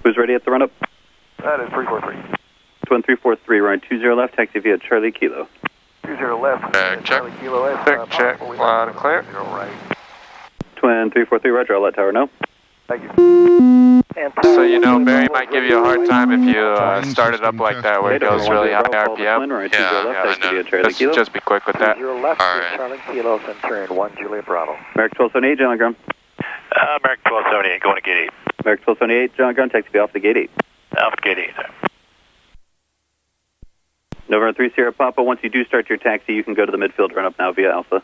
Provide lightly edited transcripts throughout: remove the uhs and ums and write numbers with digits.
Who's ready at the run-up? That is 343. Twin 343, run 20 left, taxi via Charlie Kilo. 20 left. Check. Charlie Kilo S. Check. Loud and clear. Right. Twin 343, roger, I'll let tower know. Thank you. So you know, Barry might give you a hard time if you start it up like that, where it goes really high RPM. Yeah, just be quick with that. 20 left, Charlie Kilo, Centurion 1, Juliet Bravo. Merrick 1278, John Ground. Merrick 1278, going to gate 8. Merrick 1278, John Ground, taxi via Alpha gate 8. Alpha gate 8, sir. November 3 Sierra Papa, once you do start your taxi, you can go to the midfield run-up now via Alpha.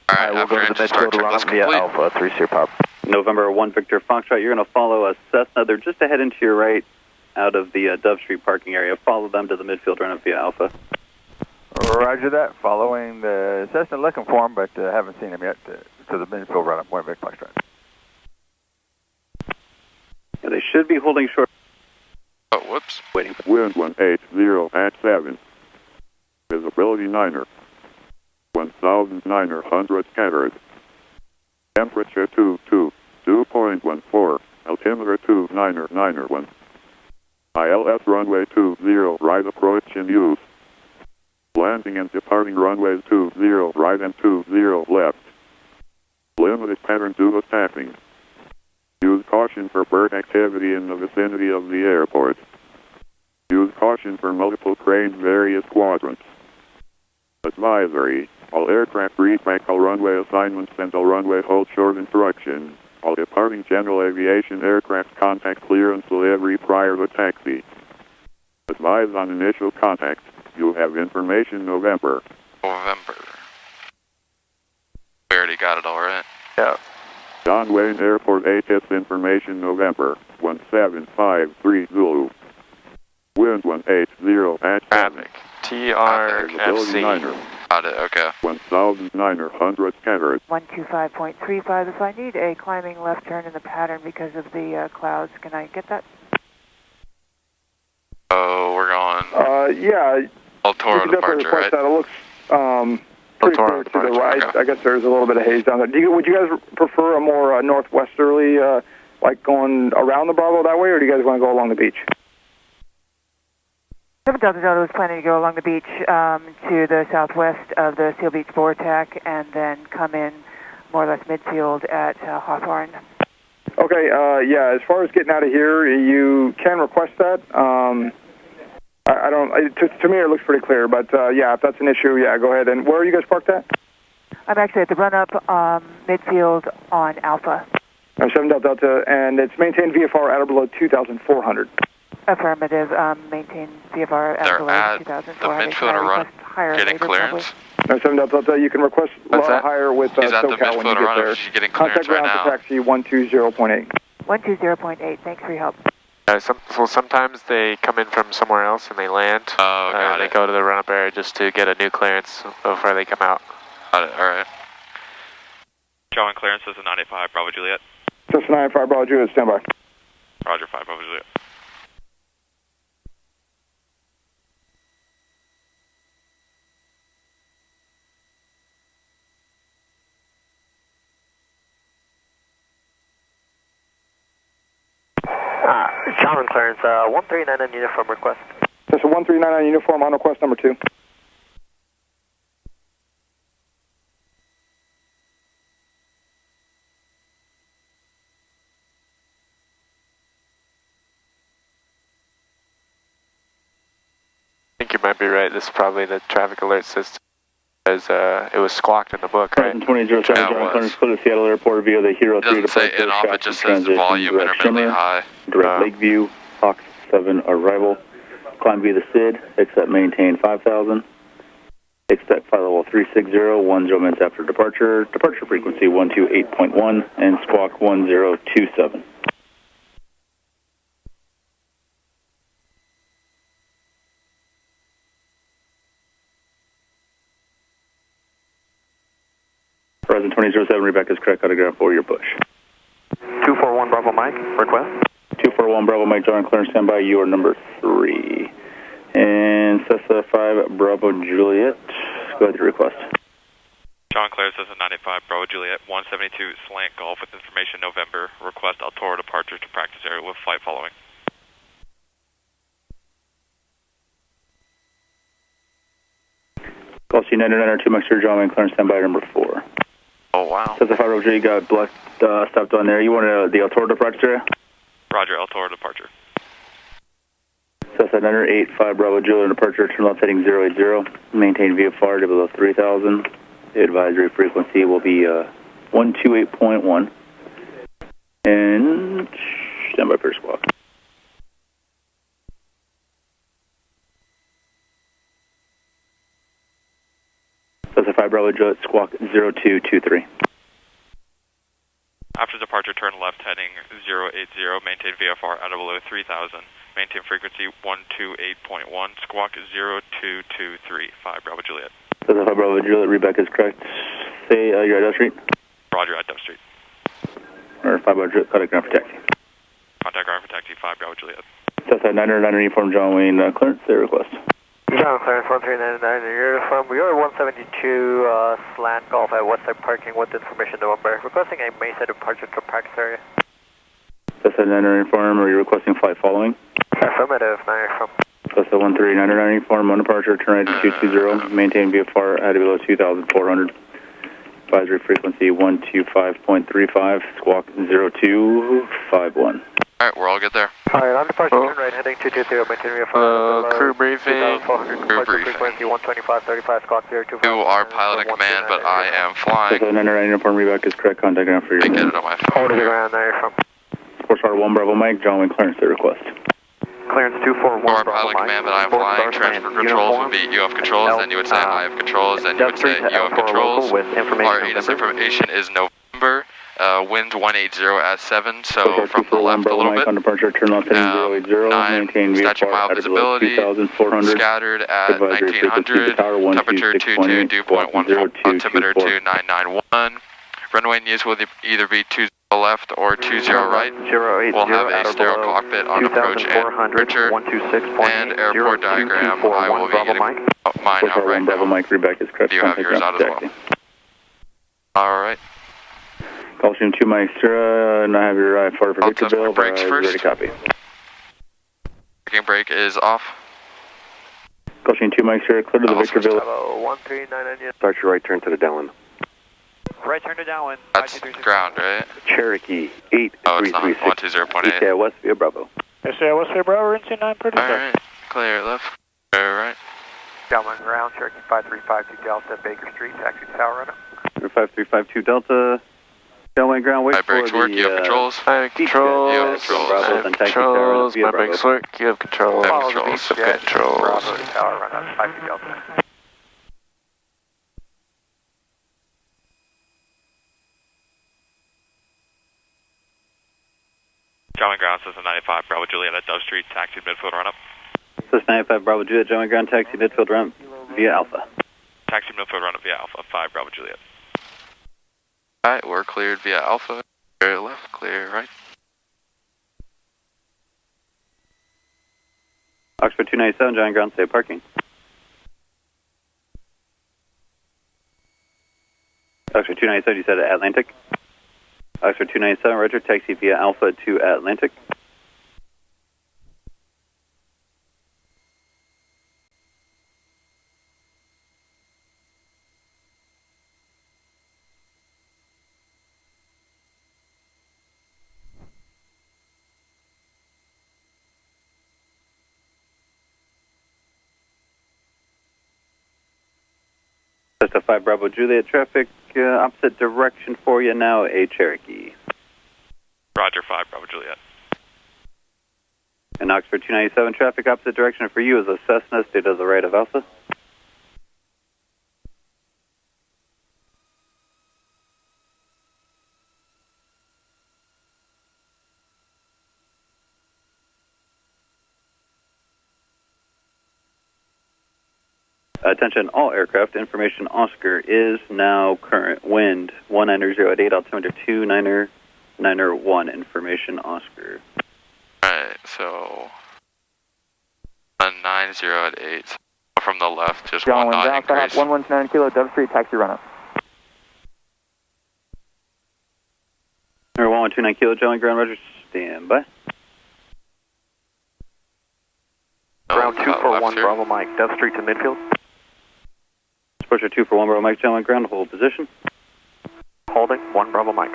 Alright, we'll go to the midfield run up via Alpha, 3 Sierra Papa. November 1 Victor Foxtrot, you're going to follow a Cessna. They're just ahead and to your right out of the Dove Street parking area. Follow them to the midfield run-up via Alpha. Roger that. Following the Cessna, looking for him, but haven't seen him yet. To the midfield run-up, 1 Victor Foxtrot. Yeah, they should be holding short. Oh, whoops. Waiting. Wind 180 at 7. Visibility 9er. 1,000 100 scattered. Temperature 2.14. Altimeter 2,991. ILS runway 20, right approach in use. Landing and departing runways 20, right and 20 left. Limited pattern due to staffing. Use caution for bird activity in the vicinity of the airport. Use caution for multiple cranes, various quadrants. Advisory. All aircraft read back all runway assignments and all runway hold short instruction. All departing general aviation aircraft contact clearance delivery prior to taxi. Advise on initial contact. You'll have information November. November. We already got it all right. Yeah. John Wayne Airport ATIS information November. 1753 Zulu. Wind 180 at 7. Traffic. TRFC. Got it, okay. 1,900 scattered. 125.35. If I need a climbing left turn in the pattern because of the clouds, can I get that? Oh, we're going. Yeah. El Toro you can definitely departure, request right? that. It looks pretty clear to the right. Okay. I guess there's a little bit of haze down there. Would you guys prefer a more northwesterly, like going around the Bravo that way, or do you guys want to go along the beach? 7 Delta Delta was planning to go along the beach to the southwest of the Seal Beach Vortex and then come in more or less midfield at Hawthorne. Okay, yeah, as far as getting out of here, you can request that. I don't, to me it looks pretty clear, but yeah, if that's an issue, yeah, go ahead. And where are you guys parked at? I'm actually at the run-up midfield on Alpha. 7 Delta Delta, and it's maintained VFR at or below 2,400. Affirmative, maintain VFR at or below 2,400. The midfield run, getting clearance? 7 Delta Delta, you can request higher with SoCal when you get there. She's getting clearance Contact ground for taxi 120.8. 120.8, thanks for your help. So sometimes they come in from somewhere else and they land. Oh, got it. They go to the run-up area just to get a new clearance before they come out. Got it, alright. Showing clearance is a 985 Bravo Juliet. Cessna 95 Bravo Juliet, stand by. Roger, 5 Bravo Juliet. Common clearance, 139 uniform request. That's a 1399 uniform on request number 2. I think you might be right. This is probably the traffic alert system. As it was squawked in the book, right? 2007, John Clarence, clear to Seattle Airport via the Hero 3 departure. It doesn't say in off, it just says the volume intermittently high. Direct Lakeview, Fox 7 arrival. Climb via the SID, except maintain 5,000. Expect flight level 360, 10 minutes after departure. Departure frequency 128.1 and squawk 1027. Horizon 2007, Rebecca's correct autograph for your push. 241 Bravo Mike, request. 241 Bravo Mike, John Clarence, stand by. You are number 3. And Cessna 5 Bravo Juliet, go ahead with your request. John Clarence says a 95 Bravo Juliet, 172 Slant Golf with information November. Request El Toro departure to practice area with flight following. Gulfstream 992 Mike Sir, John Wayne Clarence, standby number 4. Oh, wow. Cessna 5 Bravo Juliet, you got blocked, stopped on there. You wanted the El Toro departure area? Roger, El Toro departure. Cessna 985 Bravo Juliet, departure, turn left heading 080. Maintain VFR to below 3,000. The advisory frequency will be 128.1. And stand by for squawk. Cessna 5 Bravo Juliet, squawk 0223. After departure, turn left heading 080. Maintain VFR at or below 3,000. Maintain frequency 128.1. Squawk 0223. 5 Bravo Juliet. Cessna 5 Bravo Juliet, readback is correct. Say you're at Dove Street? Roger, at Dove Street. Or 5 Bravo Juliet, contact ground for taxi. Contact ground for taxi 5 Bravo Juliet. Cessna 999 uniform, John Wayne Clarence, their request. John Clarence 1399 in uniform. We are 172 slant golf at Westside parking with information number. Requesting a Mesa departure to practice area. Cessna 999 uniform, are you requesting flight following? Affirmative, 9 uniform. Cessna 1399 uniform, on departure, turn right to 220, maintain VFR at or below 2,400. Advisory frequency 125.35, squawk 0251. Alright, we're all good there. Alright, on departure, turn right heading 220, maintain VFR. Crew briefing. Crew briefing. Frequency 125.35, squawk 0251. You are pilot in command, but I am flying. Cessna 999 uniform, readback is correct, contact ground for your... I get it on my phone. Hold it around there from. Sports Star 1 Bravo Mike, John Wayne Clarence, their request. Clearance 241. You are pilot in command, but I am flying. Transfer controls would be you have controls, then you would say I have controls, then you would say you have controls. Our ATIS information is November. Wind 180 at 7, so from the left a little bit. On departure, turn left heading 080, 9, maintain statute mile VFR at or below visibility, 2,400. scattered at Advisory frequency 1900, tower 126.8, temperature 22, dew point 1, altimeter 0224. 2991. Runway news will either be 20 left or 20 right. 080 We'll have a stereo cockpit on approach and departure, and airport diagram. I will be getting mine out right Bravo now. Mike, readback is correct. You have yours out as well. Alright. Gulfstream 2 Mike Sierra, and I have your IFR for I'll Victor test my Bill. brakes first. Ready copy. Braking brake is off. Gulfstream 2 Mike Sierra, clear to the Victor Bill. 1399. Start your right turn to the downwind. Right turn to downwind. That's ground, right? Cherokee Oh, it's not. 8336. 120.8. ETA West via Bravo. SAI West Bay Bravo, RNC 936. Alright. Clear left. Clear right. Downwind ground, Cherokee 5352 Delta, Baker Street, taxi to tower runner. 5352 Delta. Downwind ground, wait My brakes for work, the, you have controls. I have controls. You have controls. Bravo, I have then taxi to tower runner controls. via My Bravo. brakes work, you have controls. I have Follow the controls. beach jet, Controls. Bravo to tower runner, 52 Delta. John Wayne Ground, Cessna 95 Bravo Juliet at Dove Street. Taxi midfield run up. Cessna 95 Bravo Juliet, Downwind ground, taxi midfield run via Alpha. Taxi midfield run up via Alpha 5 Bravo Juliet. Alright, we're cleared via Alpha. Clear left, clear right. Oxford 297, Downwind ground, stay parking. Oxford 297, you said Atlantic. Oxford 297, Roger, taxi via Alpha to Atlantic. Cessna 5 Bravo Juliet, traffic opposite direction for you now, a Cherokee. Roger 5 Bravo Juliet. And Oxford 297, traffic opposite direction for you is a Cessna, stay to the right of Alpha. Attention all aircraft, information Oscar is now current wind 190 at 8, altimeter 29091, information Oscar. Alright, so 190 at 8. From the left, just John 1 Wayne knot ground, increase. 119 Kilo, Dove Street, taxi run up. Number 1129 Kilo, John ground, Roger, stand by. Oh, Ground got left 241 here. Bravo Mike, Dove Street to midfield. Pusher 2 for 1 Bravo Mike, gentlemen, ground, hold position. Holding, 1 Bravo Mike.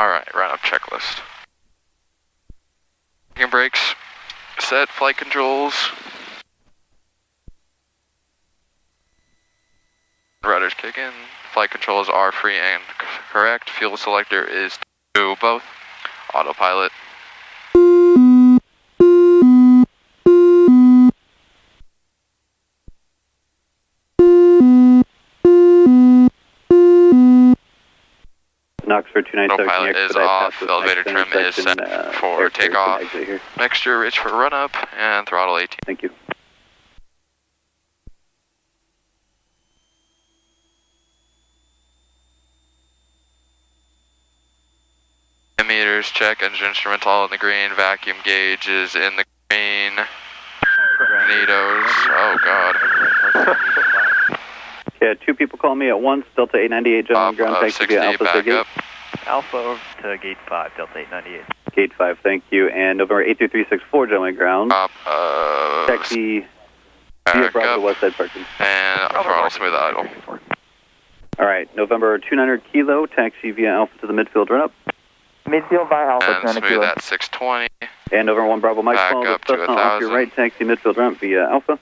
Alright, round-up checklist. Taking brakes. Set flight controls. Rudders kick in. Flight controls are free and correct. Fuel selector is to both. Autopilot. Oxford 297. Autopilot is off. Elevator trim is set for takeoff. Mixture rich for run-up and throttle 18. Thank you. Meters check. Engine instrumental all in the green. Vacuum gauge is in the green. Magnetos. Oh god. Yeah, 2 people call me at once. Delta 898, gentlemen, ground taxi via Alpha back Gate. up. Alpha over to gate 5, Delta 898. Gate 5, thank you. And November 82364, gentlemen, ground. Taxi via Back Bravo up. West Side parking. And throttle smooth idle. All right, November 29 Kilo, taxi via Alpha to the midfield run up. Midfield by Alpha, And smooth at 620. And November 1 Bravo Mike, Back follow up the to Cessna off your 1,000. right, taxi midfield run up via Alpha.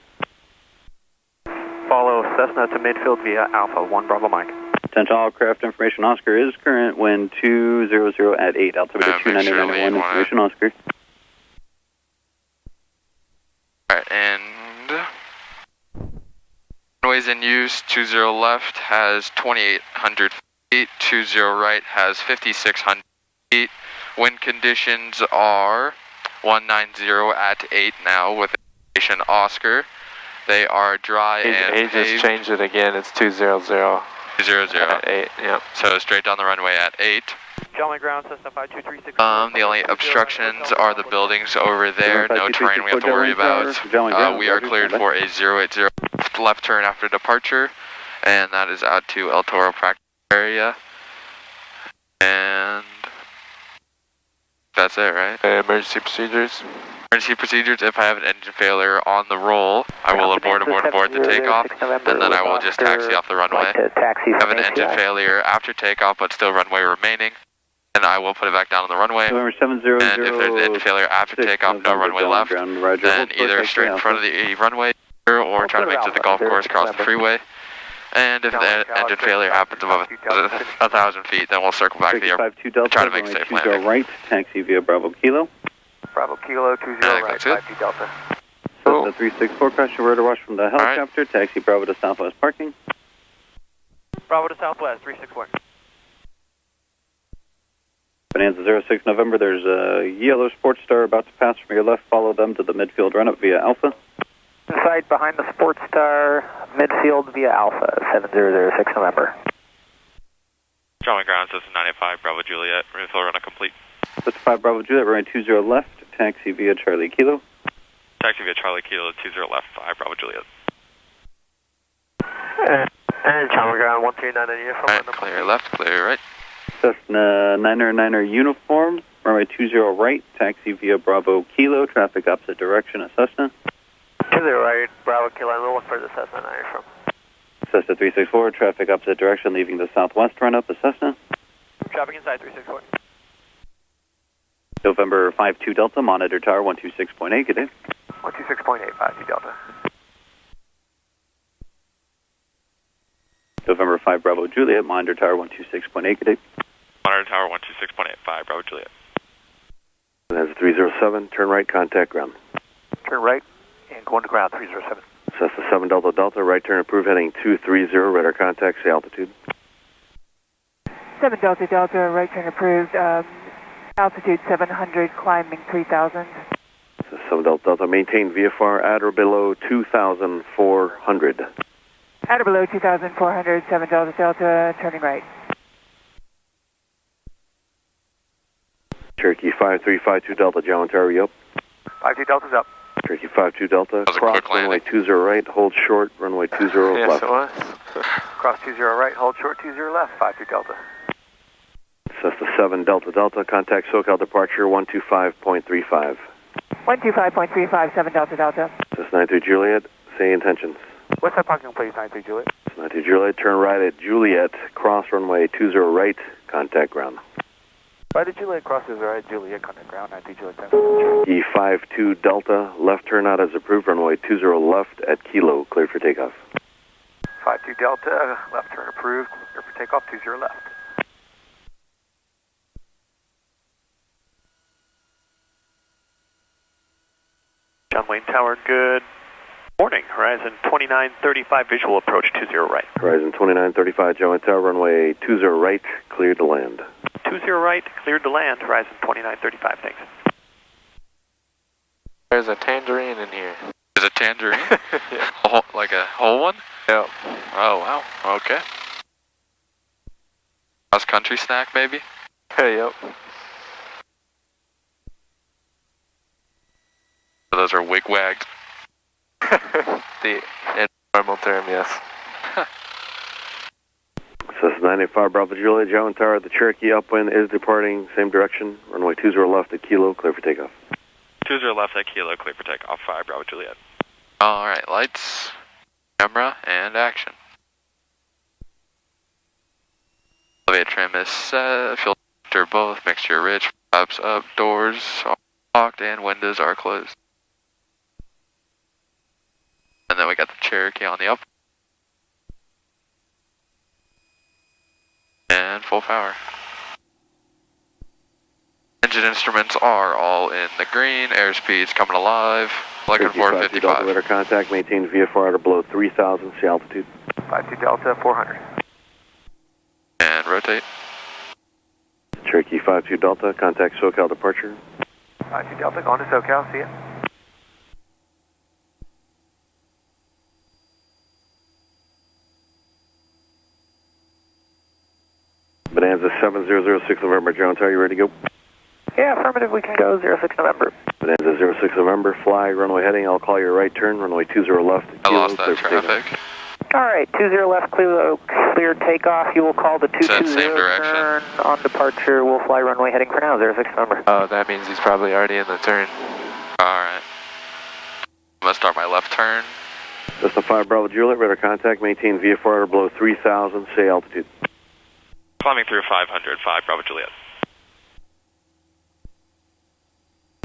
Follow Cessna to midfield via Alpha, 1 Bravo Mike. Attention all craft information, Oscar is current, wind 200 at 8, altimeter Make sure 2991, lead information Oscar. Alright, and runways in use, 20 left has 2,800 feet, 20 right has 5,600 feet. Wind conditions are 190 at 8 now with information Oscar. They are dry and He just paved. changed it again, it's 200. 200. At 8, yep. So straight down the runway at 8. Gentlemen, ground, Cessna 52364. The only obstructions are the buildings over there. No terrain we have to worry about. We are cleared for a 080 left turn after departure, and that is out to El Toro practice area. And that's it, right? Emergency procedures. Emergency procedures, if I have an engine failure on the roll, I will abort the takeoff, and then I will just taxi off the runway. Have an engine failure after takeoff, but still runway remaining, and I will put it back down on the runway. November 700. And if there's an engine failure after takeoff, no runway left, then either straight in front of the runway or try to make it to the golf course, cross the freeway. And if the engine failure happens above 1,000 feet, then we'll circle back to the airport and try to make safe landing. Right, taxi via Bravo Kilo. Bravo Kilo 20 right, 52 Delta. Cessna 364, cross your rudder wash from the helicopter, taxi Bravo to Southwest parking. Bravo to Southwest 364. Bonanza 06 November, there's a yellow sports star about to pass from your left. Follow them to the midfield run up via Alpha. Inside behind the Sports Star, midfield via Alpha, 7006 November. Gentlemen, ground, Cessna 985, Bravo Juliet, refill run complete. That's 5 Bravo Juliet, runway 20 left, taxi via Charlie Kilo. Taxi via Charlie Kilo, 20 left, 5 Bravo Juliet. And Gentlemen, ground 139 uniform. Alright, clear left, clear right. Cessna 909 uniform, runway 20 right, taxi via Bravo Kilo, traffic opposite direction at Cessna. 20 right, Bravo Kilo, and we'll look for the Cessna 9 from. Cessna 364, traffic opposite direction, leaving the southwest run up at Cessna. Traffic inside 364. November 52 Delta, monitor tower 126.8, good day. 126.852 Delta. November 5 Bravo Juliet, monitor tower 126.8, good day. Monitor tower 126.85, Bravo Juliet. That's 307, turn right, contact ground. Turn right, and going to ground 307. Cessna 7 Delta Delta, right turn approved, heading 230, radar contact, say altitude. 7 Delta Delta, right turn approved, altitude 700, climbing 3,000. 7 Delta Delta, maintain VFR at or below 2,400. At or below 2,400, 7 Delta Delta, turning right. Cherokee 5352 Delta, John Tower, up. 52 Delta's up. Cherokee 52 Delta, cross runway 20 right, hold short, runway 20 Yes, left. it was. Cross 20 right, hold short 20 left, 52 Delta. Cessna 7 Delta Delta, contact SoCal departure 125.35. 125.35, 7 Delta Delta. Cessna 93 Juliet, say intentions. What's that parking please, 93 Juliet? Cessna 93 Juliet, turn right at Juliet, cross runway 20 right, contact ground. Right at Juliet, cross 20 right, Juliet, contact ground, 93 Juliet. E52 Delta, left turnout as approved, runway 20 left at Kilo, clear for takeoff. 52 Delta, left turn approved, clear for takeoff, 20 left. John Wayne Tower, good morning. Horizon 2935, visual approach 20 right. Horizon 2935, John Wayne Tower, runway 20 right, cleared to land. 20 right, cleared to land, Horizon 2935, thanks. There's a tangerine in here. Is it tangerine? Yeah. Like a whole one? Yep. Oh, wow. Okay. Cross country snack, maybe? Yep. Those are wig-wagged. The informal term, yes. Cessna 95 Bravo Juliet, John Wayne Tower, the Cherokee upwind is departing, same direction, runway 20 left at Kilo, clear for takeoff. 20 left at Kilo, clear for takeoff, 5 Bravo Juliet. Alright, lights, camera, and action. Elevator trim is set, fuel filter both, mixture rich, flaps up, doors are locked, and windows are closed. And then we got the Cherokee on the up. And full power. Engine instruments are all in the green, airspeed's coming alive, looking for 55. Delta radar contact, maintain VFR at or below 3,000 sea altitude. 52 Delta, 400. And rotate. Cherokee 52 Delta, contact SoCal departure. 52 Delta, going to SoCal, see ya. Bonanza 7006 November, John Tower, you ready to go? Yeah, affirmative, we can go 06 November. Bonanza 06 November, fly, runway heading, I'll call your right turn, runway 20 left. I lost that traffic. Alright, 20 left, clear takeoff. You will call the 220 turn on departure. We'll fly runway heading for now, 06 November. Oh, that means he's probably already in the turn. Alright. I'm gonna start my left turn. Cessna 5 Bravo Juliet, radar contact, maintain VFR at or below 3,000 sea altitude. Climbing through 500, 5 Bravo Juliet.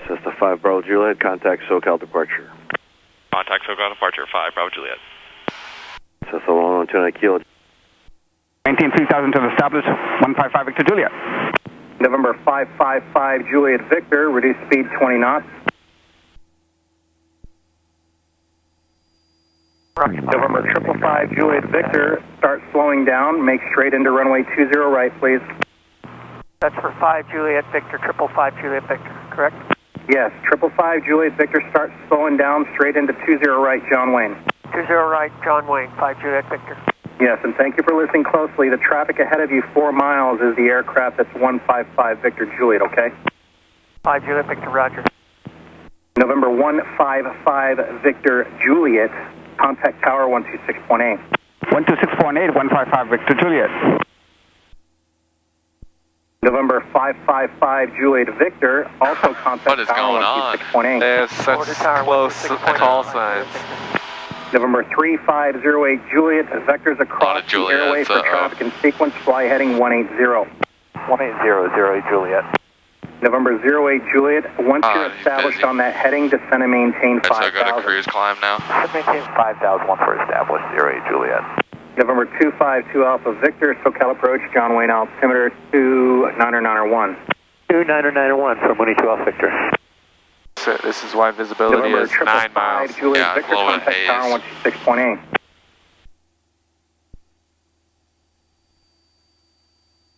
Cessna 5 Bravo Juliet, contact SoCal departure. Contact SoCal departure, 5 Bravo Juliet. Cessna 129 Kilo. Maintain 3,000 to the established, 155 Victor Juliet. November 555 Juliet Victor, reduce speed 20 knots. November 555 Juliet Victor, start slowing down, make straight into runway 20 right, please. That's for 5 Juliet Victor, 555 Juliet Victor, correct? Yes, 555 Juliet Victor, start slowing down, straight into 20 right, John Wayne. 20 right, John Wayne, 5 Juliet Victor. Yes, and thank you for listening closely. The traffic ahead of you 4 miles is the aircraft that's 155 Victor Juliet, okay? 5 Juliet Victor, roger. November 155 Victor Juliet, contact tower 126.8. 126.8, 155 Victor Juliet. November 555 Juliet Victor, also contact what is tower going on? 126.8. There's such close call signs. November 3508 Juliet, vectors across the airway for traffic and sequence, fly heading 180. 1800 Juliet. November 08 Juliet, once you're established on that heading, descend and maintain 5,000. So I got a cruise climb now. Maintain 5,000 once we're established, 08 Juliet. November 252 Alpha Victor, SoCal approach, John Wayne altimeter 2991. 2991 from Mooney 2 Alpha Victor. So this is why visibility November is 9 miles. Juliet Yeah, Victor, a little bit contact tower 126.8.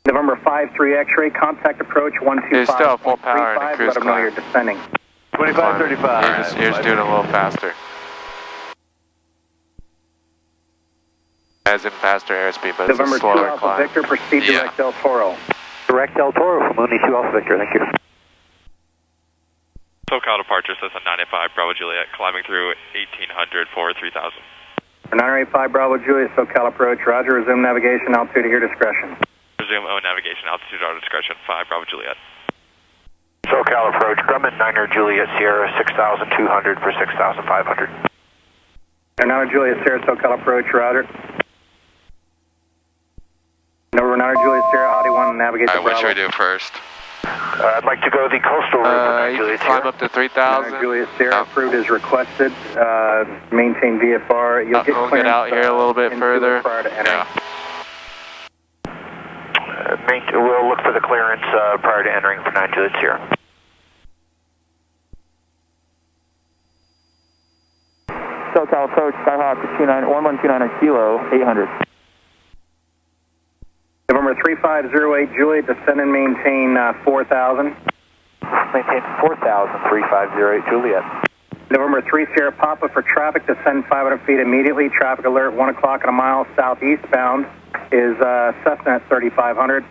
November 53 X-ray, contact approach 125. There's still full power in a cruise let them know you're climb. descending. 2535. Here's doing a little faster. As in faster airspeed, but November it's a slower 2 Alpha climb. Victor, proceed direct El Toro. Direct El Toro from Mooney 2 Alpha Victor, thank you. SoCal departure, Cessna 985, Bravo Juliet, climbing through 1800 for 3000. 985 Bravo Juliet, SoCal approach, roger, resume navigation, altitude at your discretion. Resume O navigation, altitude at our discretion, 5 Bravo Juliet. SoCal approach, Grumman 9er Juliet Sierra 6200 for 6500. 9er Juliet Sierra, SoCal approach, roger. Number 9er Juliet Sierra, Audi 1, navigate to Alright, what Bravo. should we do first? I'd like to go the coastal route. You can climb up to 3,000. 9er Juliet Sierra, approved as requested. Maintain VFR. You'll get We'll clearance, get out here a little bit further. Prior to entering. We'll look for the clearance prior to entering for 9 Juliet Sierra. SoCal approach, Skyhawk 1129 Kilo, 800. November 3508 Juliet, descend and maintain 4000. Maintain 4000, 3508 Juliet. November 3 Sierra Papa for traffic, descend 500 feet immediately. Traffic alert, 1 o'clock and a mile southeastbound is Cessna at 3500.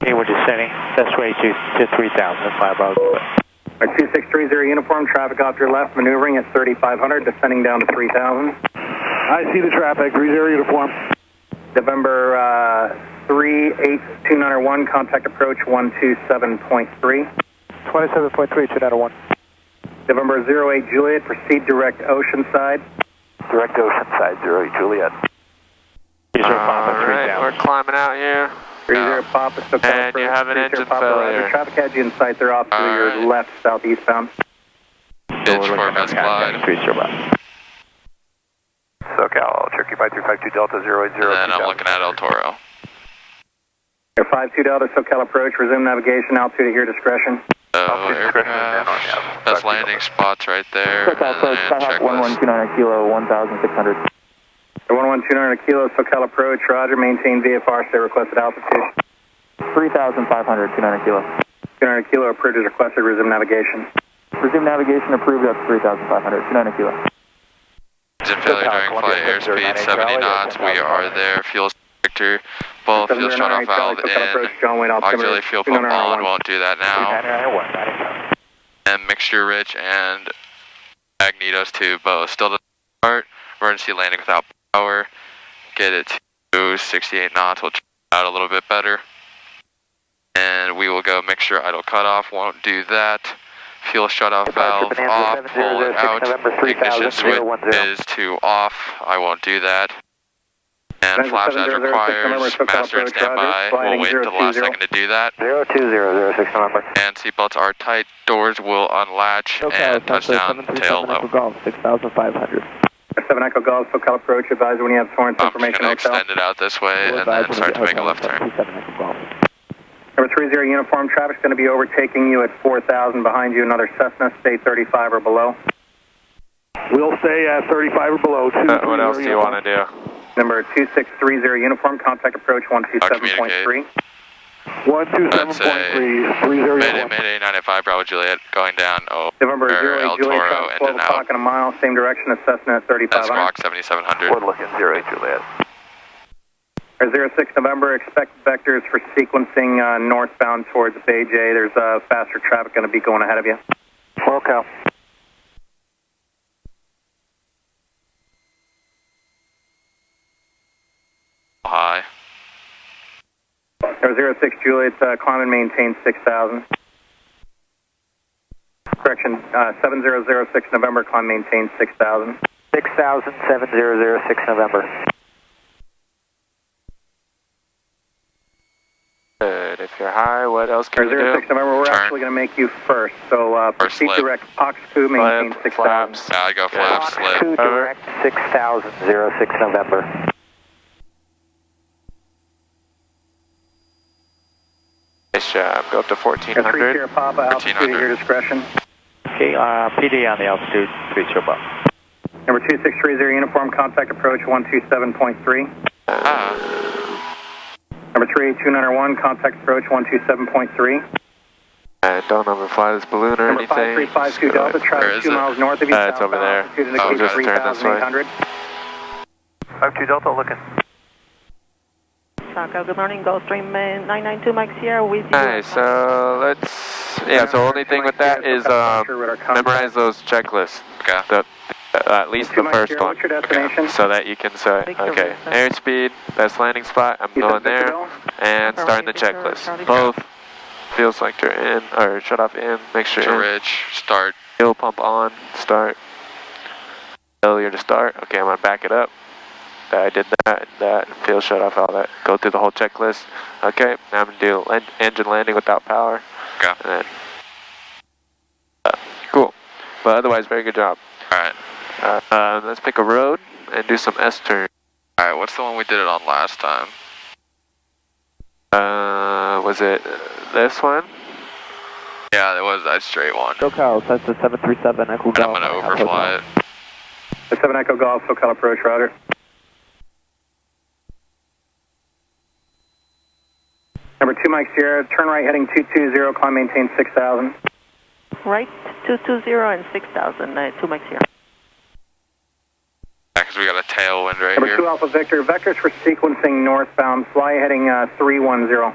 Okay, we're descending. That's way to 3000, 5 hours. 2630 uniform, traffic off your left, maneuvering at 3500, descending down to 3000. I see the traffic, 30 uniform. November 38291, contact approach 127.3. 27.3, 291. November 08 Juliet, proceed direct Oceanside. Direct Oceanside, 08 Juliet. Alright, we're climbing out here. 30 Papa, SoCal and you have an engine failure. Traffic had you in sight, they're off to your left, southeastbound. Pitch for Best Glide. SoCal, Cherokee 5352 Delta 080. And then I'm looking at El Toro. Air 52 Delta, SoCal approach, resume navigation, altitude at your discretion. Aircraft, that's landing spots right there. SoCal approach, Skyhawk 1129 Kilo, 1600. 1129 Kilo, SoCal approach, roger, maintain VFR, stay requested altitude. 3500, 29 Kilo. 29 Kilo, approved as requested, resume navigation. Resume navigation, approved up to 3500, 29 Kilo. Engine failure during flight, airspeed 70 knots, we are there. Fuel Victor, ball fuel shutoff valve in. Auxiliary fuel pump on, won't do that now. And mixture rich and magnetos to both. Still doesn't start, emergency landing without power. Get it to 68 knots, we'll try it out a little bit better. And we will go mixture idle cutoff, won't do that. Fuel shutoff valve off, pull it out. Ignition switch is to off, I won't do that. And flaps as requires, master and standby, we'll wait until the last second to do that. 02006 November. And seatbelts are tight, doors will unlatch, and touchdown tail low. Golf, 6500. 7 Echo Golf, SoCal approach, advise when you have source information. I'm just going to extend it out this way and then start to make a left turn. Number 30 uniform, traffic's going to be overtaking you at 4000 behind you, another Cessna, stay 35 or below. We'll stay at 35 or below. What else do you want to do? Number 2630 uniform, contact approach 127.3. 127.3, Mayday 95 Bravo Juliet, going down November El 08 Juliet, Toro, in 12 and o'clock out. in a mile, same direction as Cessna at 3500. That's Squawk 7700. We're looking 08 Juliet. 06 November, expect vectors for sequencing northbound towards Bay J. There's faster traffic going to be going ahead of you. SoCal. High. Number 06 Juliet, climb and maintain 6000. Correction, 7006 November, climb maintain 6000. 6000, 7006 November. Good. If you're high, what else can you do? 06 November, we're actually going to make you first. So proceed slip. direct Fox 2, maintain 6000. I go flap, Fox slip. 2 direct 6000, 06 November. Nice job. Go up to 3 1400. Sierra Papa, altitude at your discretion. Okay, PD on the altitude, 3 Sierra Papa. Number 2630 uniform, contact approach 127.3. Number 38291, contact approach 127.3. Don't overfly this balloon or Number anything. 5352 Delta, traffic 2 miles north of you. It's over there. Oh, just turn this way. 52 Delta looking. SoCal, good morning, Gulfstream 992 Mike Sierra with you. Alright, so let's Yeah, so only thing with that is memorize those checklists. Okay. At least the first one. What's your destination? So that you can say, okay, airspeed, best landing spot, I'm going there, and starting the checklist. Both fuel selector in, or shut off in, make sure in. Ridge, start. Fuel pump on, start. Failure to start, okay, I'm going to back it up. I did that, fuel shut off, all that. Go through the whole checklist. Okay, now I'm going to do engine landing without power. Okay. And then, cool. But otherwise, very good job. Alright. Let's pick a road and do some S-turn. Alright, what's the one we did it on last time? Was it this one? Yeah, it was that straight one. SoCal, Cessna 737, Echo Golf. I'm going to overfly it. 7 Echo Golf, SoCal approach, roger. Number 2 Mike Sierra, turn right heading 220, climb maintain 6,000. Right, 220 and 6,000, 2 Mike Sierra. Yeah, because we got a tailwind right Number here. 2 Alpha Victor, vectors for sequencing northbound, fly heading 310.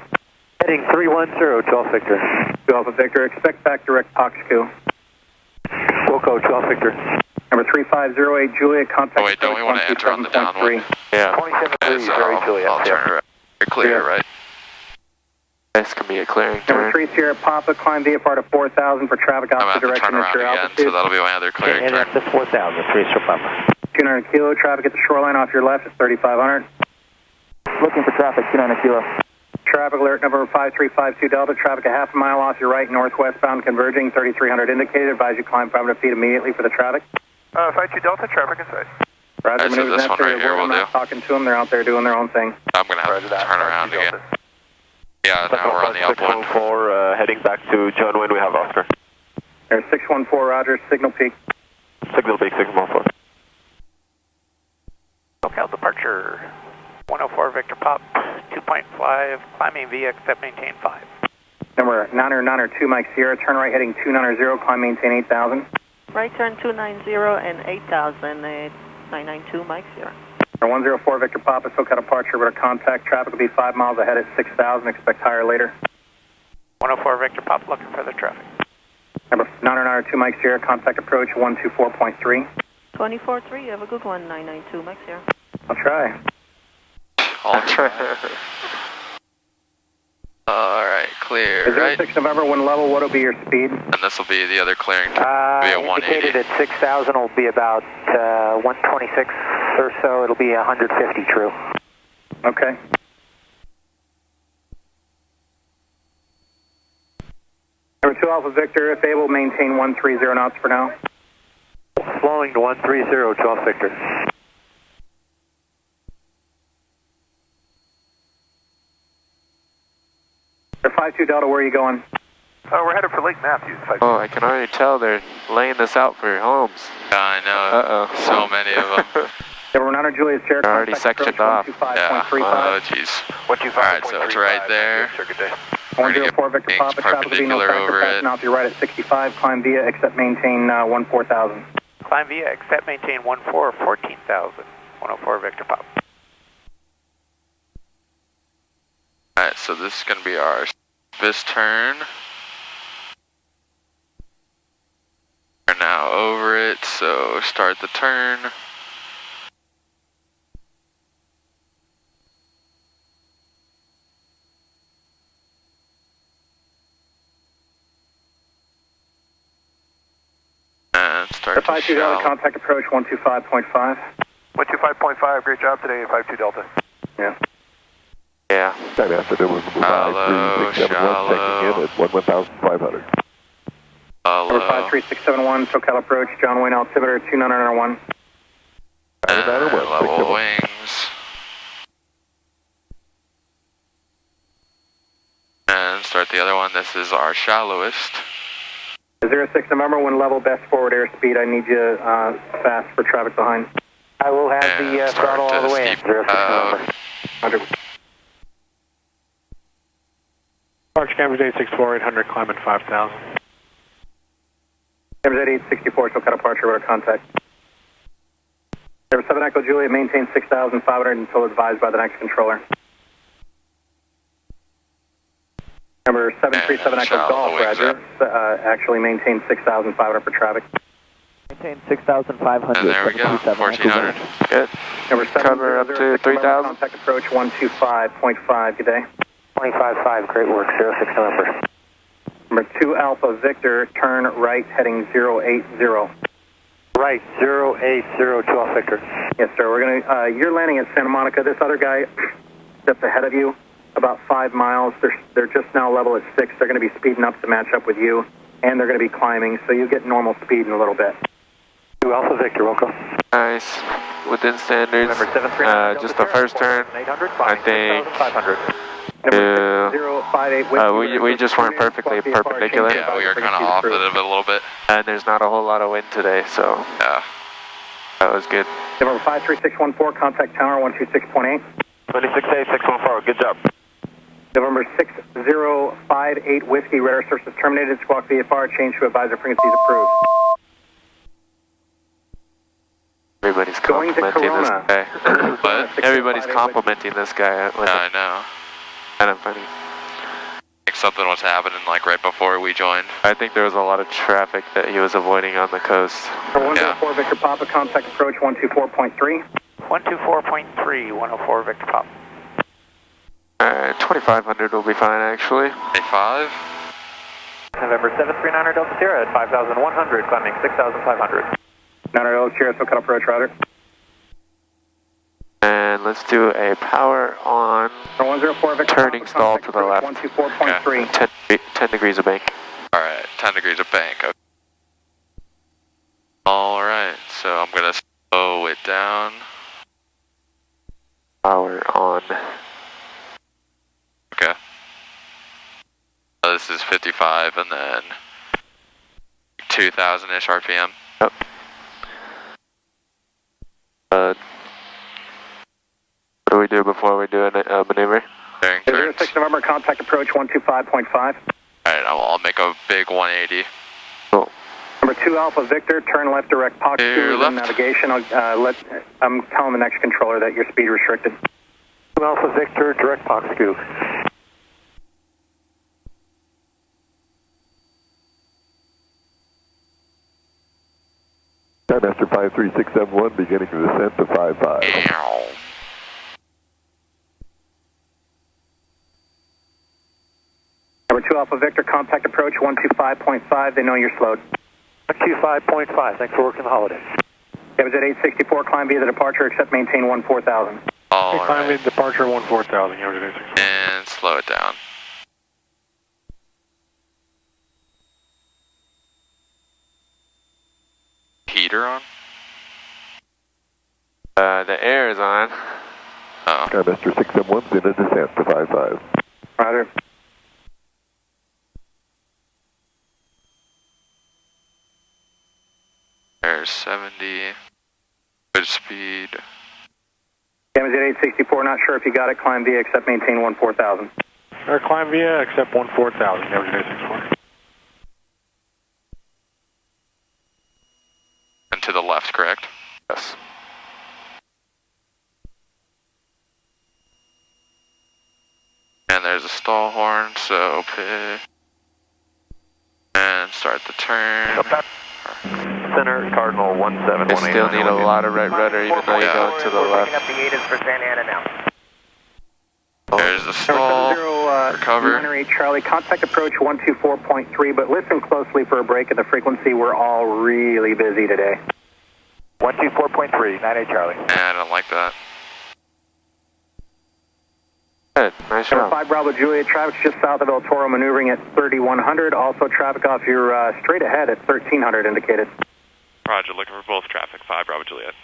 Heading 310, 12 Victor. 2 Alpha Victor, expect back direct POXQ. Wilco, 12 Victor. Number 3508 Juliet, contact. Oh wait, don't we want to enter on the downwind? Yeah. 2730 Juliet. I'll turn around. You're clear, right? This can be a clearing Number turn. 3 Sierra Papa, climb VFR to 4,000 for traffic opposite direction turn at your around altitude. again, so that'll be my other clearing And turn. that's the 4,000, 3 Sierra Papa. 200 kilo, traffic at the shoreline off your left is 3,500. Looking for traffic, 200 kilo. Traffic alert number 5352 Delta, traffic a half a mile off your right, northwestbound converging, 3,300 indicated. Advise you climb 500 feet immediately for the traffic. 52 Delta, traffic inside. Roger, Alright, so maneuvers this one necessary. right here I'm will not do. talking to them, they're out there doing their own thing. I'm going to have to turn around again. Yeah, now we're on the upwind. 614, heading back to John Wayne, we have Oscar. There's 614, roger, signal peak. Signal peak, 614. SoCal departure 104 Victor Pop, 2.5, climbing via except maintain 5. Number 902 Mike Sierra, turn right heading 290, climb maintain 8,000. Right turn 290 and 8,000, 992 Mike Sierra. Number 104 Victor Papa, SoCal departure, with a contact. Traffic will be 5 miles ahead at 6,000, expect higher later. 104 Victor Pop, looking for the traffic. Number 902 Mike Sierra, contact approach 124.3. 24-3, have a good one, 992 Mike Sierra. I'll try. Alright, clear, right? 06 November, wind level, what will be your speed? And this will be the other clearing turn. Be a 180. Indicated at 6,000 will be about 126 or so. It'll be 150 true. Okay. Number 2 Alpha Victor, if able, maintain 130 knots for now. Slowing to 130, 12 Victor. Or 52 Delta, where are you going? We're headed for Lake Matthews. Oh, I can already tell they're laying this out for homes. Yeah, I know. Uh-oh. So many of them. Number 900 Juliet Sierra, they're already sectioned off. Yeah. Oh, jeez. Alright, so it's right there. We're going to 104 Victor get Papa, traffic will be no perpendicular over factor it. off your right at 65, climb via, except maintain 14,000. Climb via except maintain 14,000, 104 Victor Pop. Alright, so this is going to be our this turn. We're now over it, so start the turn. And start The to 52 Delta, shell. contact approach 125.5. 125.5, great job today, 52 Delta. Yeah. Yeah. That has to do with Shallow, shallow. at 1,500. Number 53671, SoCal approach, John Wayne altimeter 2901. Level wings. And start the other one. This is our shallowest. 06 November, wind level, best forward airspeed. I need you fast for traffic behind. I will have the throttle all the way in. 06 November. 100. Park Cambridge 864, 800, climbing 5,000. Cambridge 864, SoCal departure, with a contact. Number 7 Echo Juliet, maintain 6,500 until advised by the next controller. Number number 737 Echo Golf, Roger. Actually maintain 6,500 for traffic. Maintain 6,500. And there we go, 1,400. Good. Number 7, Cover up to 3,000. Contact approach 125.5. Good day. 25.5. Great work. 06 November. Number 2 Alpha Victor, turn right heading 080. Right, 080 to Alpha Victor. Yes, sir. We're gonna. You're landing at Santa Monica. This other guy that's ahead of you, about 5 miles. They're just now level at 6. They're going to be speeding up to match up with you, and they're going to be climbing. So you get normal speed in a little bit. 2 Alpha Victor, welcome. Nice. Within standards. Number 739. Just the first turn. 800. I think. 500. We just weren't perfectly perpendicular. Yeah, we were kind of off of it a little bit. And there's not a whole lot of wind today, so yeah, that was good. Number 53614, contact tower 126.8. 26A614, good job. November 6058 Whiskey, radar sources terminated. Squawk VFR, change to advisor frequencies approved. Everybody's complimenting this guy. What? Everybody's complimenting this guy. Yeah, I know. Kind of funny. Like something was happening like right before we joined. I think there was a lot of traffic that he was avoiding on the coast. 104 Victor Papa, contact approach 124.3. 124.3, 104 Victor Papa. 2,500 will be fine, actually. 5. November 739 Delta Sierra at 5,100, climbing 6,500. 9 Delta Sierra, SoCal approach, roger. And let's do a power on, 104 Victor turning Papa, stall to the left. 124.3. 10 degrees of bank. Alright, 10 degrees of bank. Okay. Alright, so I'm going to slow it down. Power on. Okay. So this is 55 and then 2,000-ish RPM. Yep. What do we do before we do a maneuver? During turns. 06 November, contact approach 125.5. Alright, I'll make a big 180. Cool. Number 2 Alpha Victor, turn left direct POX 2 is in navigation. I'm telling the next controller that your speed restricted. 2 Alpha Victor, direct POX 2. Master 53671, beginning the descent to 55. Number 2 Alpha Victor, contact approach 125.5. They know you're slowed. 125.5, thanks for working the holiday. It was at 864, climb via the departure, except maintain 14,000. Alright. Climb via departure 14,000, and slow it down. Heater on? The air is on. Oh. Master 671's in a descent to 55. Roger. There's 70. Good speed. Damage at 864, not sure if you got it, climb via, except maintain 14,000. Climb via, except 14,000, damage at 864. And to the left, correct? Yes. And there's a stall horn, so pit. And start the turn. Center, Cardinal 1718. They still need a lot of right rudder, even though you're going to the left. Up the ATIS for Santa Ana now. There's the stall. Recover. Monterey Charlie, contact approach 124.3, but listen closely for a break in the frequency. We're all really busy today. 124.3, 98 Charlie. Yeah, I don't like that. Good, nice job. 5 Bravo Juliet, traffic's just south of El Toro, maneuvering at 3100. Also traffic off your straight ahead at 1300 indicated. Roger, looking for both traffic, 5 Bravo Juliet.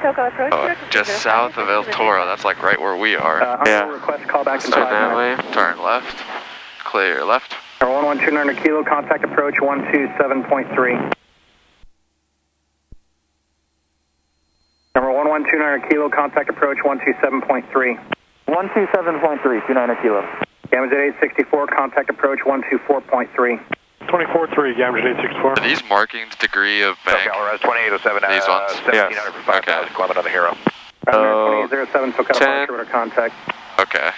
SoCal approach. Oh, just south of El Toro, that's like right where we are. Yeah. Request call back in 5 that minutes. way. Turn left. Clear left. Number 112 kilo, contact approach 127.3. Number 112 kilo, contact approach 127.3. 127.3, 29 kilo. Damage at 864, contact approach 124.3. 24.3, damage at 864. Are these markings degree of bank? Colorado 2807, These ones? 1700 for 5,000, climbing on the Hero. 2807, so cut off contact. Okay.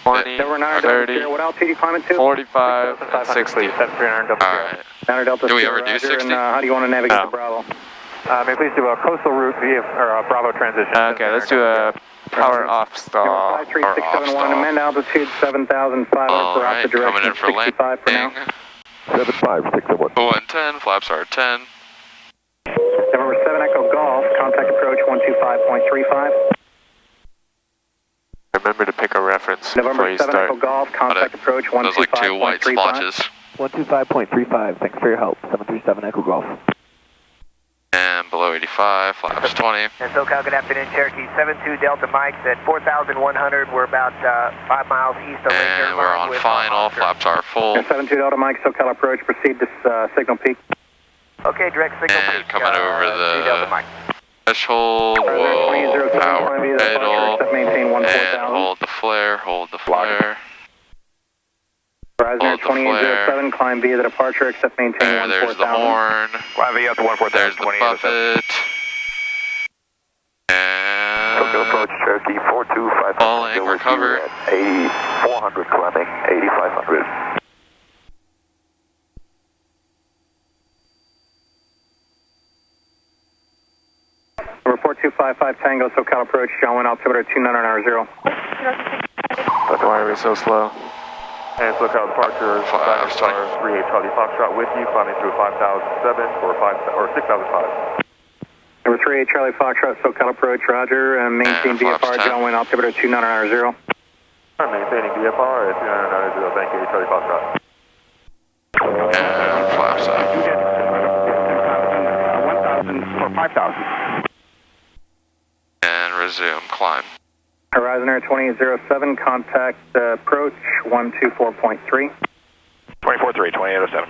20, Over 9 30, Delta, what altitude you climbing to? 45, and 60. 7300 Delta. Alright. 9 Delta. Do we Sierra, ever do Roger, 60? And how do you want to navigate No. the Bravo? May I please do a coastal route or Bravo transition? Okay, let's do a power off stall. 53671, amend altitude 7,500 for Alright, opposite direction coming in of for 65 for now. landing. 75671. 110, flaps are 10. November 7 Echo Golf, contact approach 125.35. Remember to pick a reference November before you 7 Echo start. Golf, contact approach 125.35. Those like 2 white splotches. 125.35. Thanks for your help. 737 Echo Golf. And below 85, flaps 20. And SoCal, good afternoon, Cherokee 72 Delta Mike's at 4,100. We're about 5 miles east of And we're on final, flaps are full. 72 Delta Mike, SoCal approach, proceed to signal peak. Okay, direct signal And peak. coming over Delta the Mike. threshold, whoa, power idle, maintain and hold the flare, hold the flare. Horizon Air 2807, climb via the departure, except maintain There, there's the horn. Climb via up to 14,000. There's the buffet. And Approach Cherokee 425. falling, recover. 8400 climbing, 8500. Number 4255 Tango, SoCal approach, John Wayne, altimeter 29990. Why are we so slow? And SoCal departure, Flaps 20. 38 Charlie Foxtrot with you, climbing through 5,007 or 6,005. Number 38 Charlie Foxtrot, SoCal approach, Roger, and maintain And flaps VFR, 10. John Wayne, altimeter 29990. Maintaining VFR at 290, thank you, Charlie Foxtrot. And flaps up. 1,000 for 5,000. And resume climb. Horizon Air 2807, contact approach 124.3. 24-3, 2807.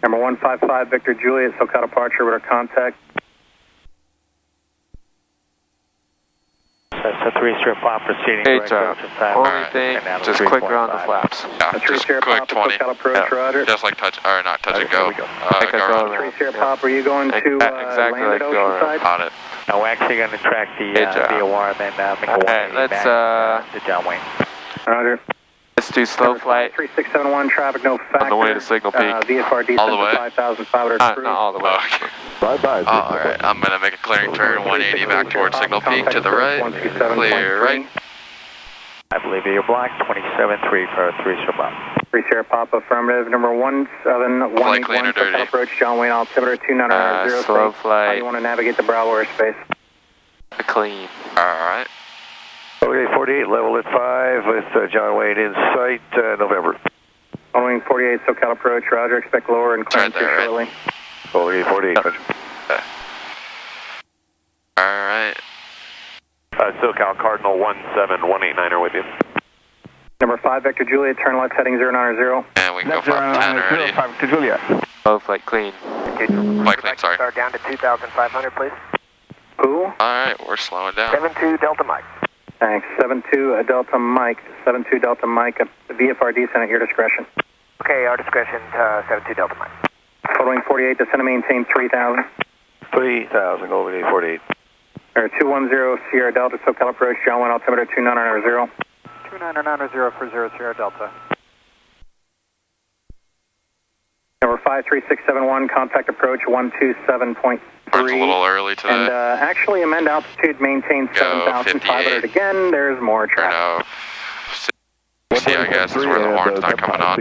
Number 155 Victor Juliet, SoCal departure, with our contact. That's a 3-strip pop proceeding. Great job. Only thing, just click around the flaps. Yeah, just click 20. Approach, Roger. Just like touch, or not touch and go. Take a go around. around. 3 Pop, are you going to Exactly land like at go around. Oceanside? On it. No, we're actually going to track the Good job. VOR and then make a 180 Alright, let's back to John Wayne. Roger. let's do slow flight 3671, traffic no factor. on the way to Signal Peak. VFR descent All the way? to 5,500 Not all the way. Okay. Bye-bye. Alright, I'm gonna make a clearing turn, 180 back towards Signal Peak to the right. Clear right. I believe you're blocked, 27-3 for 3-strip pop. 3 Sierra Pop, affirmative. Number 17181, clean or dirty? SoCal approach, John Wayne, altimeter 29990. Slow How do flight, you want to navigate the Bravo airspace? clean. Alright. Okay, 48, level at 5 with John Wayne in sight, November. Following 48 SoCal approach, Roger, expect lower and clearance there, right? shortly. Okay, 48. Alright. SoCal Cardinal 17189er with you. Number 5 Victor Juliet, turn left heading 090. And we can go 510 already. 5 to Juliet. Slow flight, clean. Flight clean, sorry. Start down to 2,500, please. Who? Alright, we're slowing down. 72 Delta Mike. Thanks. 72 Delta Mike. 72 Delta Mike. VFR descent at your discretion. Okay, our discretion, 72 Delta Mike. Following 48, descend and maintain 3,000. 3,000, over to 48. Or 210 Sierra Delta, SoCal approach, John Wayne, altimeter 29990. 29990 for 0 Sierra Delta. Number 53671, contact approach 127.3. We're a little early today. And actually amend altitude, maintain 7,500 again. There's more Or traffic. no, 60, I guess, is where the horn's not coming on.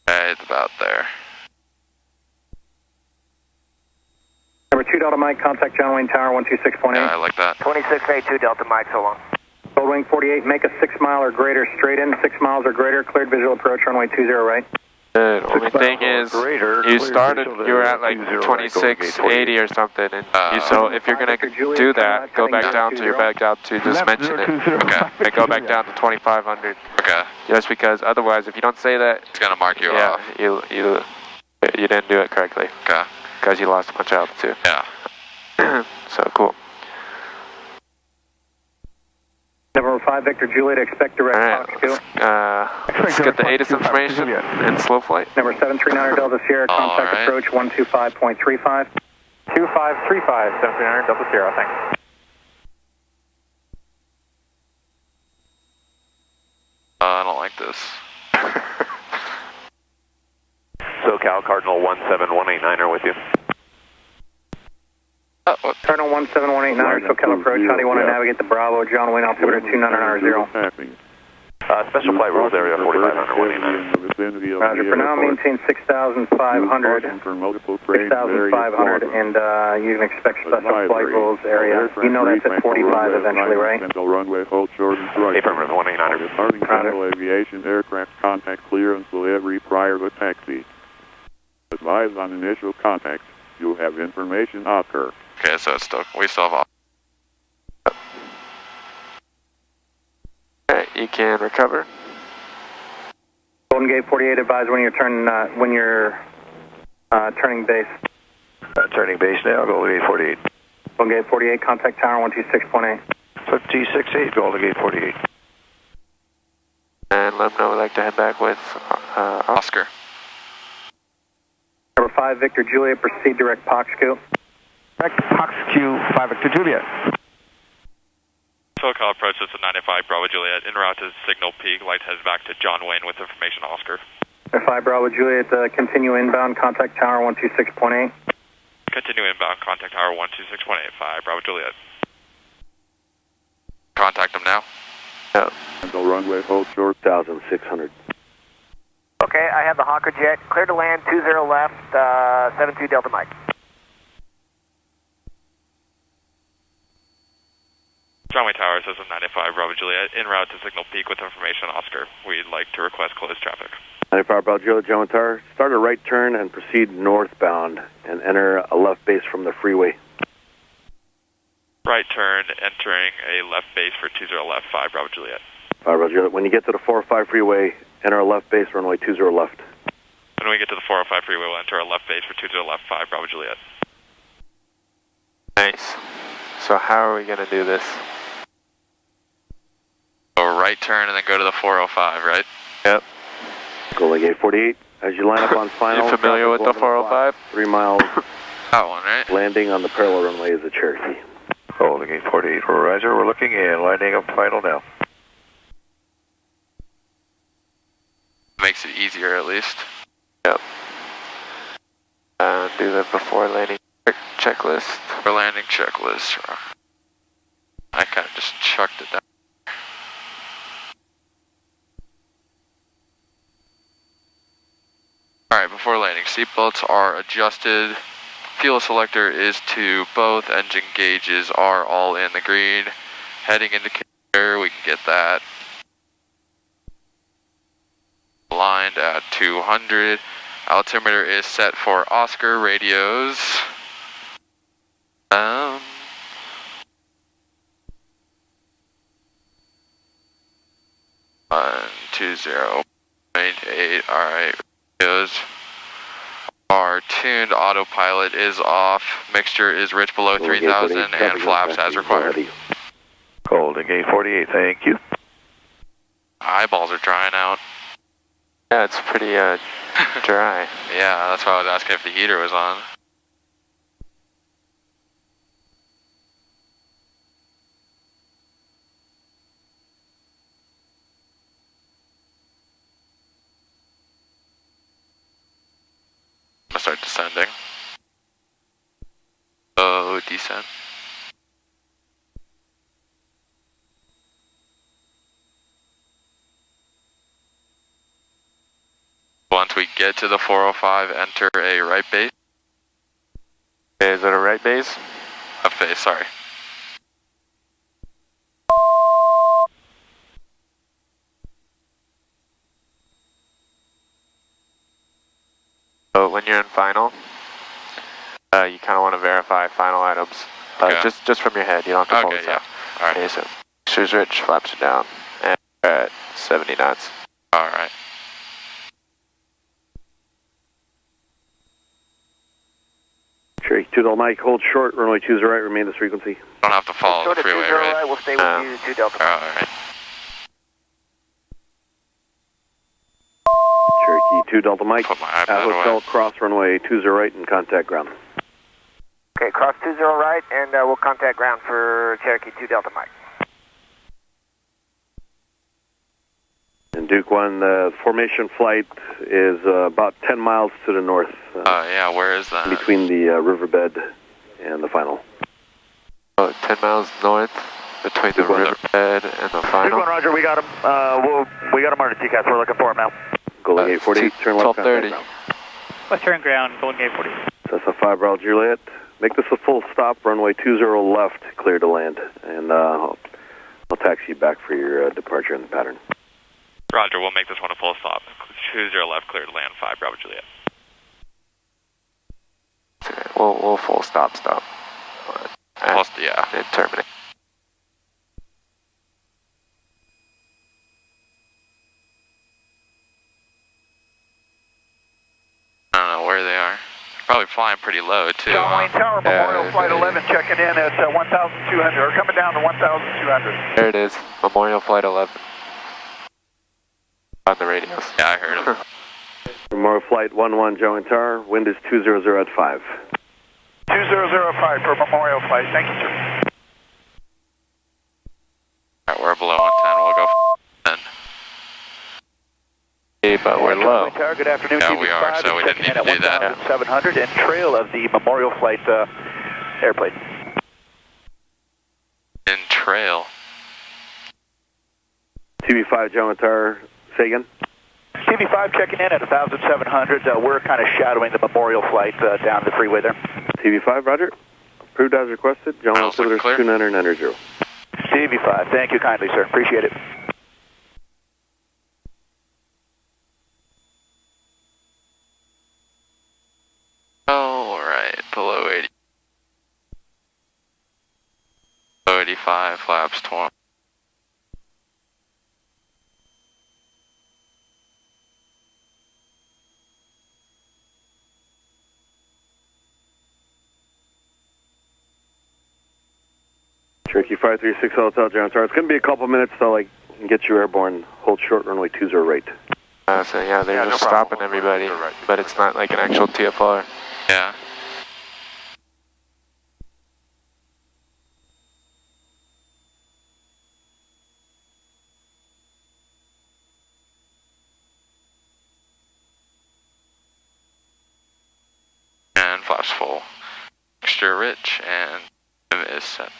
Okay, it's about there. Number 2 Delta Mike, contact John Wayne Tower 126.8. Yeah, I like that. 2682 Delta Mike, so long. Goldwing 48, make a 6 mile or greater straight in, 6 miles or greater, cleared visual approach, runway 20 right. The only thing is, you started, you were at like 2680 or something, and so if you're going to do that, go back down to your back altitude, just mention it. Okay. And go back down to 2500. Okay. Just because otherwise, if you don't say that, It's gonna mark you off. you didn't do it correctly. Okay. Because you lost a bunch of altitude. Yeah. So cool. Number 5 Victor Juliet, expect direct Fox 2. Let's get the ATIS information and slow flight. Number 739 Delta Sierra, contact approach 125.35. 2535, 739, 00, thanks. I don't like this. SoCal Cardinal 17189 with you. Cardinal 17189, SoCal approach. How do you want to navigate the Bravo? John Wayne, altimeter 2990. Special flight rules area 4500 189. Roger, for now maintain 6,500, 6,500, and you can expect special flight rules area. You know that's at 45 eventually, right? Central runway, hold short and right. Affirmative, 189. Departing Central Aviation aircraft contact clearance will every prior to taxi. Advise on initial contact. You'll have information Oscar. Okay, so it's still, we still have. Alright, you can recover. Golden Gate 48, advise when you're turning base. Turning base now, Golden Gate 48. Golden Gate 48, contact tower 126.8. 5T68, Golden Gate 48. And let them know we'd like to head back with Oscar. Number 5, Victor Juliet, proceed direct POX-Q. Direct POX-Q, 5 Victor Juliet. SoCal approach is at 95 Bravo Juliet, en route to Signal Peak, light heads back to John Wayne with information Oscar. 5 Bravo Juliet, continue inbound, contact tower 126.8. Continue inbound, contact tower 126.8, 5 Bravo Juliet. Contact them now. Yep. Central runway, hold short. 1,600. Okay, I have the Hawker jet, clear to land, 20 left, 72 Delta Mike. John Wayne Tower says 95 Bravo Juliet, en route to Signal Peak with information Oscar. We'd like to request closed traffic. 95 Bravo Juliet, John Wayne Tower. Start a right turn and proceed northbound and enter a left base from the freeway. Right turn, entering a left base for 20 left, 5 Bravo Juliet. 5 Bravo Juliet. When you get to the 405 freeway, enter a left base, runway 20 left. When we get to the 405 freeway, we'll enter a left base for 20 left, 5 Bravo Juliet. Nice. So how are we going to do this? Go right turn and then go to the 405, right? Yep. Golden Gate 48. As you line up on final. You familiar with the 405? 3 miles. That one, right? Landing on the parallel runway is a Cherokee. Golden Gate 48 for Riser. We're looking in. Lining up final now. Makes it easier at least. Yep. Do the before landing checklist. For landing checklist. I kind of just chucked it down. Alright, before landing, seatbelts are adjusted. Fuel selector is to both. Engine gauges are all in the green. Heading indicator, we can get that. Aligned at 200. Altimeter is set for Oscar radios. 120.8. Alright. Radios are tuned. Autopilot is off. Mixture is rich below 3,000 and flaps as required. Golden Gate 48, thank you. Eyeballs are drying out. Yeah, it's pretty dry. Yeah, that's why I was asking if the heater was on. I'm gonna start descending. Oh, descent. Once we get to the 405, enter a right base. Okay, is it a right base? Left base, sorry. So when you're in final, you kind of want to verify final items. Okay. Just from your head, you don't have to pull Okay, this yeah. out. Alright. Okay, so mixture's rich, flaps are down, and we're at 70 knots. Alright. Cherokee 2 Delta Mike, hold short, runway 20 right, remain this frequency. Don't have to follow the freeway, right? Right, we'll stay with you, 2 Delta. Alright. Cherokee 2 Delta Mike, Put my iPad hotel away. cross runway 20 right and contact ground. Okay, cross 20 right, and we'll contact ground for Cherokee 2 Delta Mike. And Duke 1, the formation flight is about 10 miles to the north. Yeah, where is that? Between the riverbed and the final. Oh, 10 miles north between the riverbed and the final. Duke 1, Roger, we got him. We got him on the TCAS. We're looking for him now. Golden Gate 48, turn left. 12:30. Western ground, Golden Gate 40. That's a 5 Bravo Juliet. Make this a full stop, runway 20 left, clear to land. And I'll taxi you back for your departure in the pattern. Roger, we'll make this one a full stop. 20 left, clear to land, 5 Bravo Juliet. We'll full stop. Yeah. And terminate. I don't know where they are. Probably flying pretty low, too. John Wayne Tower, Memorial Flight 11, checking in at 1,200, or coming down to 1,200. There it is, Memorial Flight 11. On the radios. Yeah, I heard him. Memorial Flight 11, Joe and Tower, wind is 200 at 5. 2005 for Memorial Flight, thank you, sir. Alright, we're below 110, we'll go 10. Hey, but we're low. Tower, good afternoon. Yeah, we are, so we didn't need to do that. 1,700 and trail of the Memorial Flight airplane. In trail. TV5, Joe and Tower, say again? TV5 checking in at 1,700. We're kind of shadowing the Memorial Flight down the freeway there. TV5, Roger. Approved as requested. John Altimeter 2990. TV5, thank you kindly, sir. Appreciate it. Alright, below 80. Below 85, flaps 20. Cherokee 536 Hotel, John Tower. It's going to be a couple minutes till I can get you airborne. Hold short runway 20 right. So yeah, they're just stopping everybody, but it's not like an actual TFR. Yeah. And flash full. Extra rich and is set.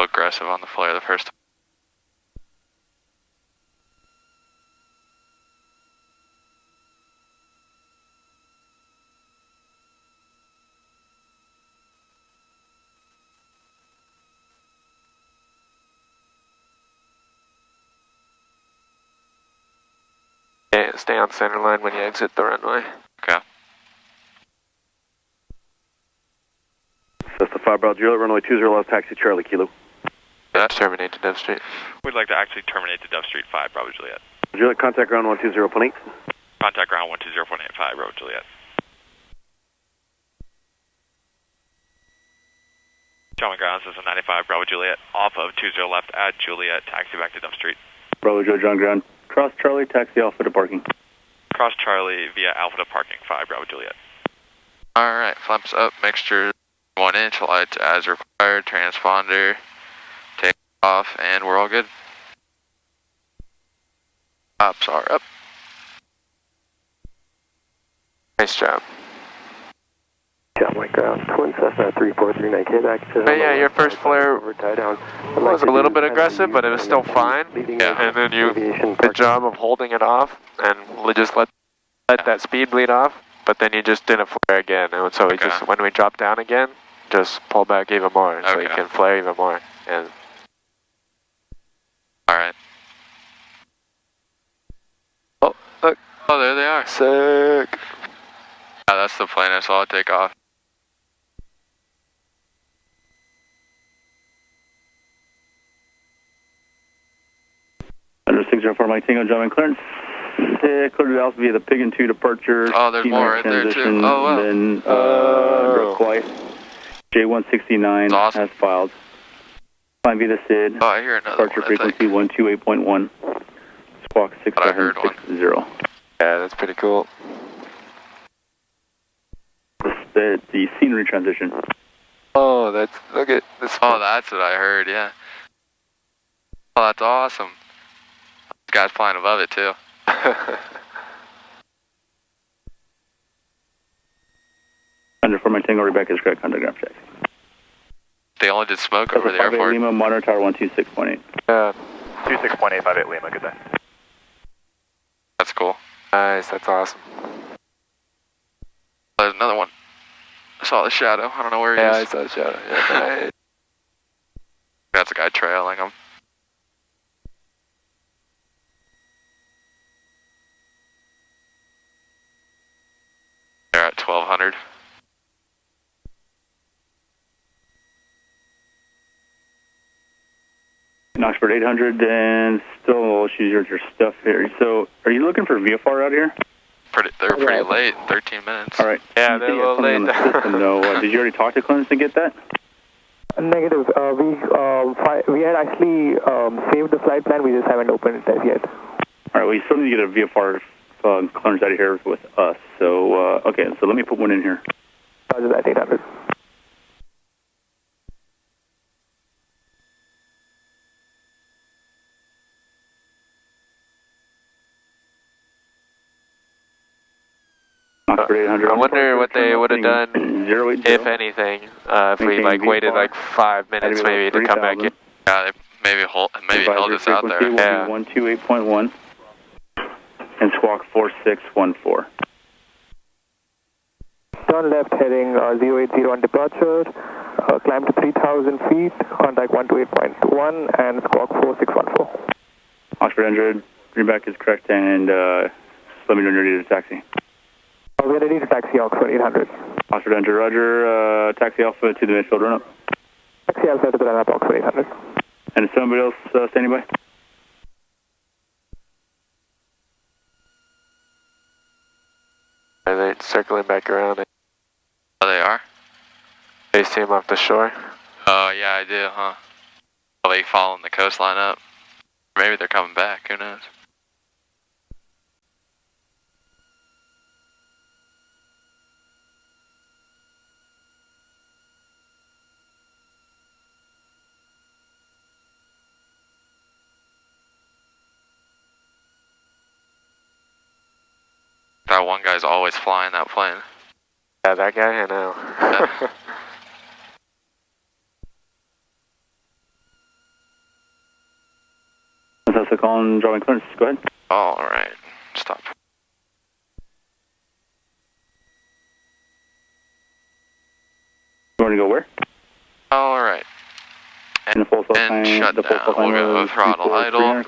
Aggressive on the flare the first time. Yeah, stay on center line when you exit the runway. Okay. That's the 5 Bravo Juliet, runway 20 left, taxi Charlie Kilo. Terminate to Dove Street. We'd like to actually terminate to Dove Street 5 Bravo Juliet. Juliet, contact ground 120.8. Contact ground 120.85 Bravo Juliet. John ground, this is a 95 Bravo Juliet, off of 20 left at Juliet, taxi back to Dove Street. Bravo Joe, John ground. Cross Charlie, taxi Alpha to parking. Cross Charlie via Alpha to parking, 5 Bravo Juliet. Alright, flaps up, mixture 1 inch, lights as required, transponder, take off, and we're all good. Flaps are up. Nice job. John White ground, Twin Cessna 3439K back to... But yeah, your first flare was a little bit aggressive, but it was still fine. Yeah. And then you did the job of holding it off and just let that speed bleed off, but then you just didn't flare again. And so we just, when we drop down again, just pull back even more, so you can flare even more. And there they are. Sick. Yeah, that's the plane I saw take off. Under 604 Mike Tango, John Clarence. Cleared to Alpha via the Pig and 2 departure. Oh, there's more right there too. Oh, wow. Then, Brooklyn. J169 awesome. has filed. Climb via the SID. Oh, I hear another Departure one, frequency 128.1. Squawk 6760. Yeah, that's pretty cool. The scenery transition. Oh, look at this. Oh, that's what I heard, yeah. Oh, that's awesome. This guy's flying above it too. Under 4 Mike Tango, Rebecca is correct. Contact check. They only did smoke over the airport. Lima, monitor tower 126.8. Yeah. 26.85 Lima, good day. That's cool. Nice, that's awesome. There's another one. I saw the shadow. I don't know where he is. Yeah, I saw the shadow. Yeah, nice. That's a guy trailing him. They're at 1200. Oxford 800 and still issues your stuff here. So, are you looking for VFR out here? They're pretty late, 13 minutes. All right. Yeah, they're a little late. Did you already talk to Clemens to get that? Negative. We had actually saved the flight plan. We just haven't opened it as yet. All right. Well, you still need to get a VFR clearance out of here with us. So, okay. So let me put one in here. Roger that, 800. I wonder what they would have done, if anything, if we waited 5 minutes maybe to come back in. Yeah, they maybe held us out there. Yeah. 128.1 and squawk 4614. Turn left heading 080 on departure, climb to 3,000 feet, contact 128.1 and squawk 4614. Oxford 100, Greenback is correct, and let me know when you're ready to taxi. We're ready to taxi Oxford 800. Oxford 100, roger, taxi Alpha to the midfield run-up. Taxi Alpha to the run-up Oxford 800. And is somebody else standing by? Are they circling back around? Oh, they are? They see him off the shore? Oh, yeah, I do, huh? Are they following the coastline up? Maybe they're coming back, who knows? That one guy's always flying that plane. Yeah, that guy, I know. That's the call and drawing clearance. Go ahead. All right. Stop. You want to go where? All right. And shut down. We'll go throttle idle.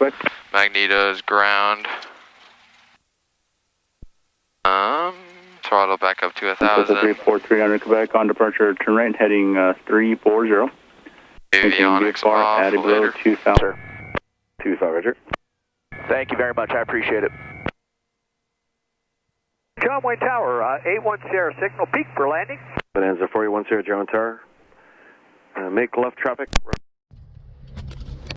Magneto's ground. Throttle back up to 1,000. 34300 Quebec on departure. Turn right heading 340. Avionics off. Added below 2,000. 2,000, Roger. Thank you very much. I appreciate it. John Wayne Tower, 810 signal peak for landing. Bonanza 41 Sierra John Tower. Make left traffic.